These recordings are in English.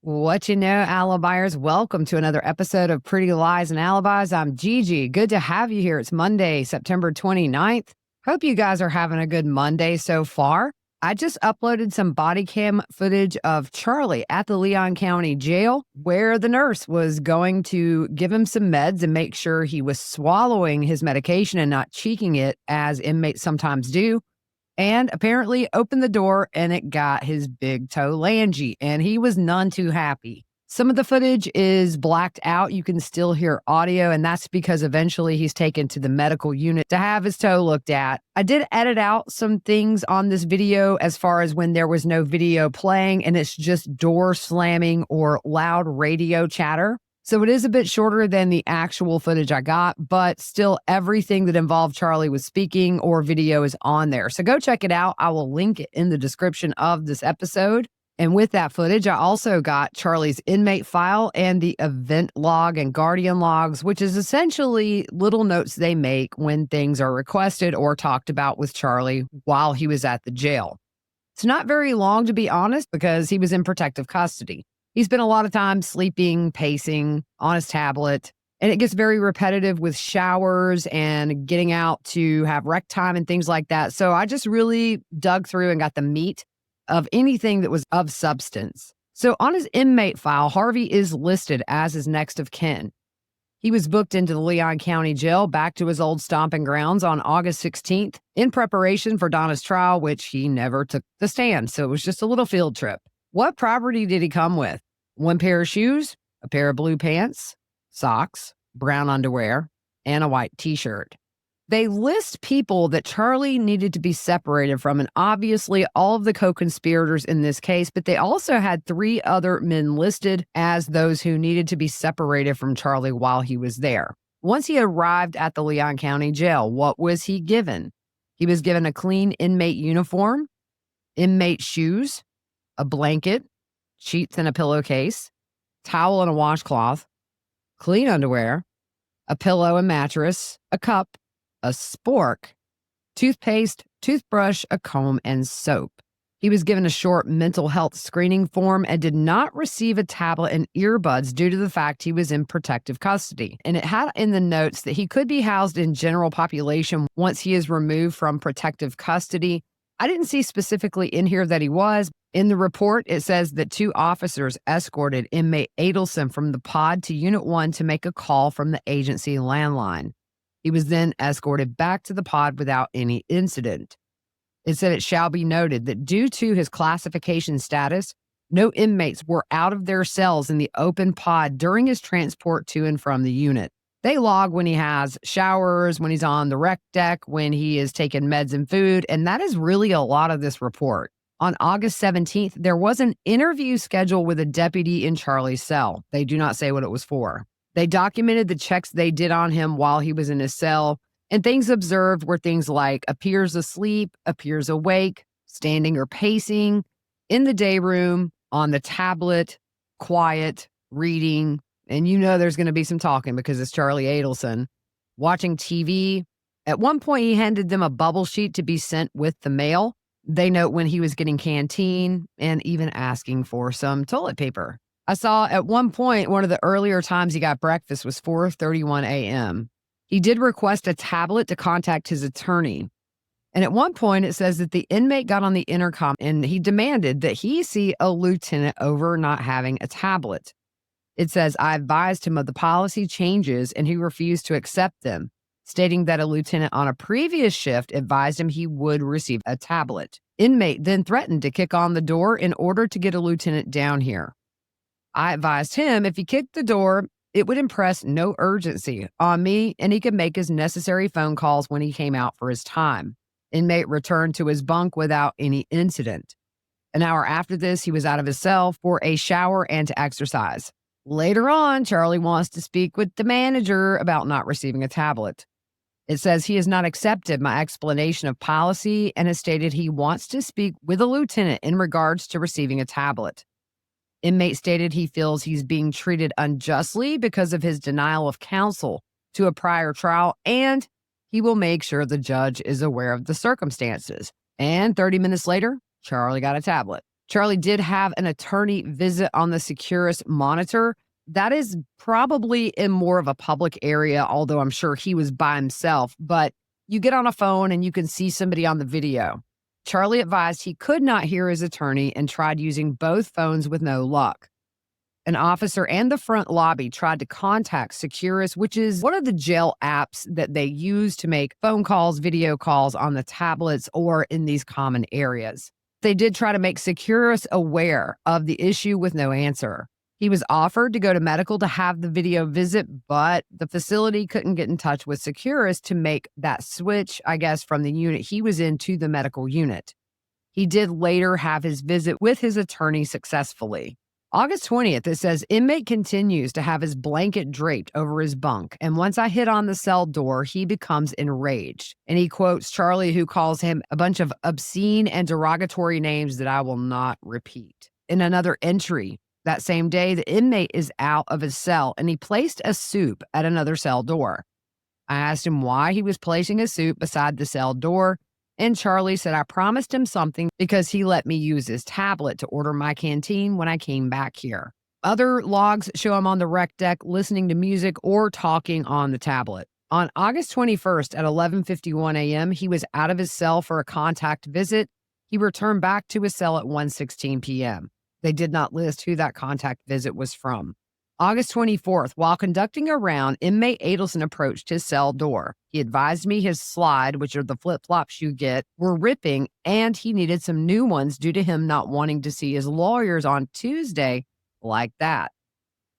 What you know, Alibiers, welcome to another episode of Pretty Lies and Alibis. I'm Gigi. Good to have you here. It's Monday, September 29th. Hope you guys are having a good Monday so far. I just uploaded some body cam footage of Charlie at the Leon County Jail, where the nurse was going to give him some meds and make sure he was swallowing his medication and not cheeking it, as inmates sometimes do. And apparently opened the door and it got his big toe langy, and he was none too happy. Some of the footage is blacked out. You can still hear audio, and that's because eventually he's taken to the medical unit to have his toe looked at. I did edit out some things on this video as far as when there was no video playing and it's just door slamming or loud radio chatter. So it is a bit shorter than the actual footage I got, but still everything that involved Charlie was speaking or video is on there. So go check it out. I will link it in the description of this episode. And with that footage, I also got Charlie's inmate file and the event log and guardian logs, which is essentially little notes they make when things are requested or talked about with Charlie while he was at the jail. It's not very long, to be honest, because he was in protective custody. He spent a lot of time sleeping, pacing on his tablet, and it gets very repetitive with showers and getting out to have rec time and things like that. So I just really dug through and got the meat of anything that was of substance. So on his inmate file, Harvey is listed as his next of kin. He was booked into the Leon County Jail back to his old stomping grounds on August 16th in preparation for Donna's trial, which he never took the stand. So it was just a little field trip. What property did he come with? One pair of shoes, a pair of blue pants, socks, brown underwear, and a white t-shirt. They list people that Charlie needed to be separated from, and obviously all of the co-conspirators in this case, but they also had 3 other men listed as those who needed to be separated from Charlie while he was there. Once he arrived at the Leon County Jail, what was he given? He was given a clean inmate uniform, inmate shoes, a blanket, sheets and a pillowcase, towel and a washcloth, clean underwear, a pillow and mattress, a cup, a spork, toothpaste, toothbrush, a comb, and soap. He was given a short mental health screening form and did not receive a tablet and earbuds due to the fact he was in protective custody. And it had in the notes that he could be housed in general population once he is removed from protective custody. I didn't see specifically in here that he was. In the report, it says that 2 officers escorted inmate Adelson from the pod to Unit 1 to make a call from the agency landline. He was then escorted back to the pod without any incident. It said it shall be noted that due to his classification status, no inmates were out of their cells in the open pod during his transport to and from the unit. They log when he has showers, when he's on the rec deck, when he is taking meds and food, and that is really a lot of this report. On August 17th, there was an interview scheduled with a deputy in Charlie's cell. They do not say what it was for. They documented the checks they did on him while he was in his cell, and things observed were things like appears asleep, appears awake, standing or pacing, in the day room, on the tablet, quiet, reading, and you know there's going to be some talking because it's Charlie Adelson, watching TV. At one point, he handed them a bubble sheet to be sent with the mail. They note when he was getting canteen and even asking for some toilet paper. I saw at one point, one of the earlier times he got breakfast was 4:31 a.m. He did request a tablet to contact his attorney. And at one point, it says that the inmate got on the intercom and he demanded that he see a lieutenant over not having a tablet. It says, I advised him of the policy changes and he refused to accept them, stating that a lieutenant on a previous shift advised him he would receive a tablet. Inmate then threatened to kick on the door in order to get a lieutenant down here. I advised him if he kicked the door, it would impress no urgency on me and he could make his necessary phone calls when he came out for his time. Inmate returned to his bunk without any incident. An hour after this, he was out of his cell for a shower and to exercise. Later on, Charlie wants to speak with the manager about not receiving a tablet. It says he has not accepted my explanation of policy and has stated he wants to speak with a lieutenant in regards to receiving a tablet. Inmate stated he feels he's being treated unjustly because of his denial of counsel to a prior trial, and he will make sure the judge is aware of the circumstances. And 30 minutes later, Charlie got a tablet. Charlie did have an attorney visit on the Securus monitor. That is probably in more of a public area, although I'm sure he was by himself. But you get on a phone and you can see somebody on the video. Charlie advised he could not hear his attorney and tried using both phones with no luck. An officer and the front lobby tried to contact Securus, which is one of the jail apps that they use to make phone calls, video calls on the tablets or in these common areas. They did try to make Securus aware of the issue with no answer. He was offered to go to medical to have the video visit, but the facility couldn't get in touch with Securus to make that switch, I guess, from the unit he was in to the medical unit. He did later have his visit with his attorney successfully. August 20th, it says, inmate continues to have his blanket draped over his bunk, and once I hit on the cell door, he becomes enraged. And he quotes Charlie, who calls him a bunch of obscene and derogatory names that I will not repeat. In another entry, that same day, the inmate is out of his cell, and he placed a soup at another cell door. I asked him why he was placing a soup beside the cell door, and Charlie said I promised him something because he let me use his tablet to order my canteen when I came back here. Other logs show him on the rec deck listening to music or talking on the tablet. On August 21st at 11:51 a.m., he was out of his cell for a contact visit. He returned back to his cell at 1:16 p.m. They did not list who that contact visit was from. August 24th, while conducting a round, inmate Adelson approached his cell door. He advised me his slide, which are the flip-flops you get, were ripping, and he needed some new ones due to him not wanting to see his lawyers on Tuesday like that.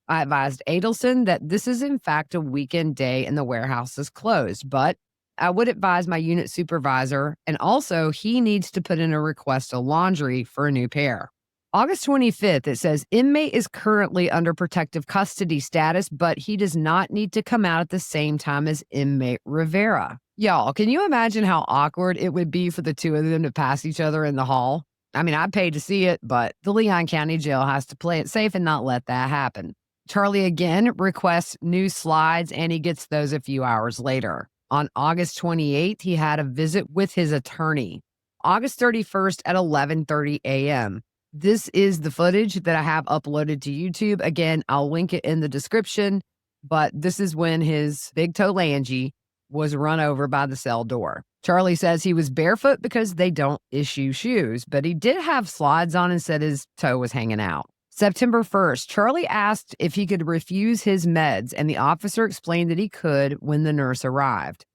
I advised Adelson that this is in fact a weekend day and the warehouse is closed, but I would advise my unit supervisor, and also he needs to put in a request of laundry for a new pair. August 25th, it says, inmate is currently under protective custody status, but he does not need to come out at the same time as inmate Rivera. Y'all, can you imagine how awkward it would be for the two of them to pass each other in the hall? I mean, I paid to see it, but the Leon County Jail has to play it safe and not let that happen. Charlie again requests new slides, and he gets those a few hours later. On August 28th, he had a visit with his attorney. August 31st at 11:30 a.m., this is the footage that I have uploaded to YouTube. Again, I'll link it in the description, but this is when his big toe Langy was run over by the cell door. Charlie says he was barefoot because they don't issue shoes, but he did have slides on and said his toe was hanging out. September 1st, Charlie asked if he could refuse his meds, and the officer explained that he could when the nurse arrived.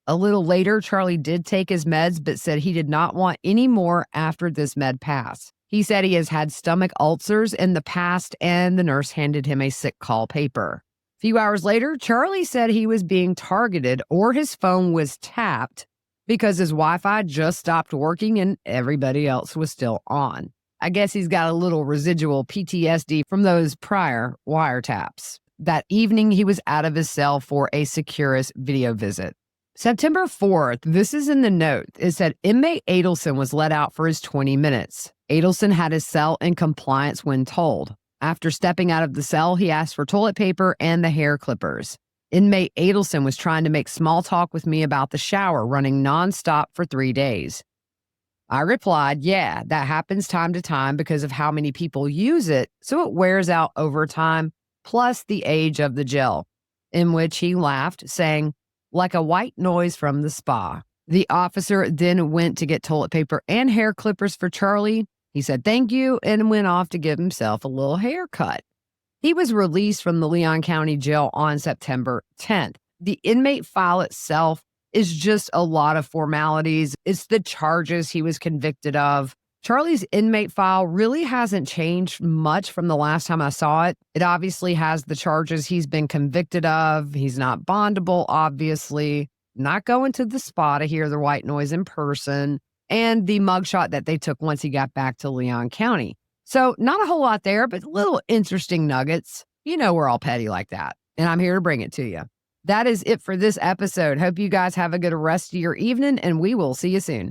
A little later, Charlie did take his meds, but said he did not want any more after this med pass. He said he has had stomach ulcers in the past, and the nurse handed him a sick call paper. A few hours later, Charlie said he was being targeted or his phone was tapped because his Wi-Fi just stopped working and everybody else was still on. I guess he's got a little residual PTSD from those prior wiretaps. That evening, he was out of his cell for a Securus video visit. September 4th, this is in the note. It said inmate Adelson was let out for his 20 minutes. Adelson had his cell in compliance when told. After stepping out of the cell, he asked for toilet paper and the hair clippers. Inmate Adelson was trying to make small talk with me about the shower running nonstop for 3 days. I replied, yeah, that happens time to time because of how many people use it, so it wears out over time, plus the age of the gel. In which he laughed, saying, like a white noise from the spa. The officer then went to get toilet paper and hair clippers for Charlie. He said thank you and went off to give himself a little haircut. He was released from the Leon County Jail on September 10th. The inmate file itself is just a lot of formalities. It's the charges he was convicted of. Charlie's inmate file really hasn't changed much from the last time I saw it. It obviously has the charges he's been convicted of. He's not bondable, obviously. Not going to the spa to hear the white noise in person. And the mugshot that they took once he got back to Leon County. So not a whole lot there, but little interesting nuggets. You know we're all petty like that. And I'm here to bring it to you. That is it for this episode. Hope you guys have a good rest of your evening, and we will see you soon.